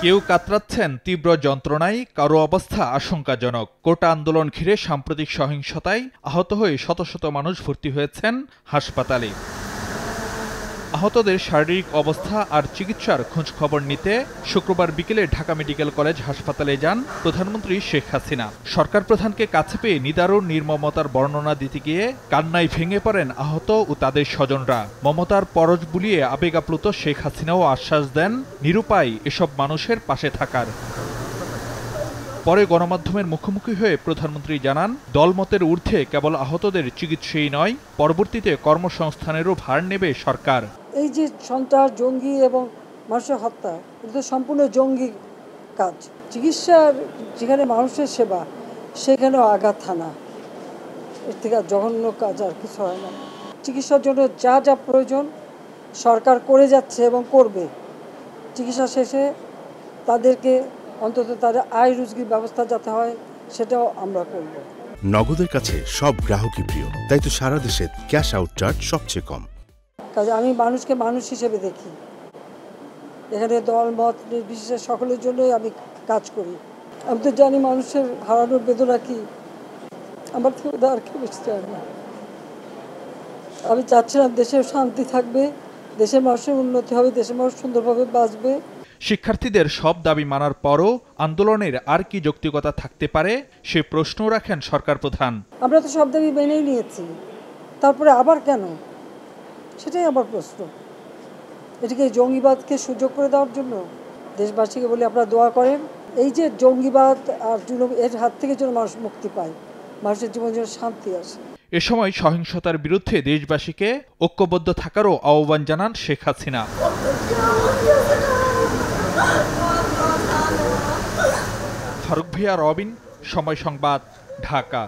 কেউ কাতরাচ্ছেন তীব্র যন্ত্রণায়, কারো অবস্থা আশঙ্কাজনক। কোটা আন্দোলন ঘিরে সাম্প্রতিক সহিংসতায় আহত হয়ে শত শত মানুষ ভর্তি হয়েছেন হাসপাতালে। আহতদের শারীরিক অবস্থা আর চিকিৎসার খোঁজখবর নিতে শুক্রবার বিকেলে ঢাকা মেডিকেল কলেজ হাসপাতালে যান প্রধানমন্ত্রী শেখ হাসিনা। সরকার প্রধানকে কাছে পেয়ে নিদারুণ নির্মমতার বর্ণনা দিতে গিয়ে কান্নায় ভেঙে পড়েন আহত ও তাদের স্বজনরা। মমতার পরশ বুলিয়ে আবেগ আপ্লুত শেখ হাসিনাও আশ্বাস দেন নিরুপায় এসব মানুষের পাশে থাকার। পরে গণমাধ্যমের মুখোমুখি হয়ে প্রধানমন্ত্রী জানান, দলমতের ঊর্ধ্বে কেবল আহতদের চিকিৎসাই নয়, পরবর্তীতে কর্মসংস্থানেরও ভার নেবে সরকার। এই যে সন্ত্রাস, জঙ্গি এবং মানুষের হত্যা, এটা সম্পূর্ণ জঙ্গি কাজ। চিকিৎসার যেখানে মানুষের সেবা, সেখানেও আঘাত হানা, এর থেকে জঘন্য কাজ আর কিছু হয় না। চিকিৎসার জন্য যা যা প্রয়োজন সরকার করে যাচ্ছে এবং করবে। চিকিৎসা শেষে তাদেরকে অন্তত তাদের আয় রুজির ব্যবস্থা যাতে হয় সেটাও আমরা করব। নগদের কাছে সব গ্রাহকই প্রিয়, তাই তো সারা দেশে ক্যাশ আউট চার্জ সবচেয়ে কম। কাজে আমি মানুষকে মানুষ হিসেবে দেখি। এখানে দল মত নির্বিশেষে সকলের জন্যই আমি কাজ করি। আমি তো জানি মানুষের হারানোর বেদনা কি, আমার থেকে আর কেউ বেশি চায় না। আমি চাচ্ছিলাম দেশের শান্তি থাকবে, দেশের মানুষের উন্নতি হবে, দেশের মানুষ সুন্দরভাবে বাঁচবে। শিক্ষার্থীদের সব দাবি মানার পরও আন্দোলনের আর কি যৌক্তিকতা থাকতে পারে সে প্রশ্ন রাখেন সরকার প্রধান। আমরা তো সব দাবি মেনেই নিয়েছি, তারপরে আবার কেন, সেটাই আমার প্রশ্ন। এটিকে জঙ্গিবাদকে সুযোগ করে দেওয়ার জন্য? দেশবাসীকে বলে আপনারা দোয়া করেন এই যে জঙ্গিবাদ আর এর হাত থেকে যেন মানুষ মুক্তি পায়, মানুষের জীবনে যেন শান্তি আসে। এ সময় সহিংসতার বিরুদ্ধে দেশবাসীকে ঐক্যবদ্ধ থাকারও আহ্বান জানান শেখ হাসিনা। ফারুক ভিয়া, রবিন, সময় সংবাদ, ঢাকা।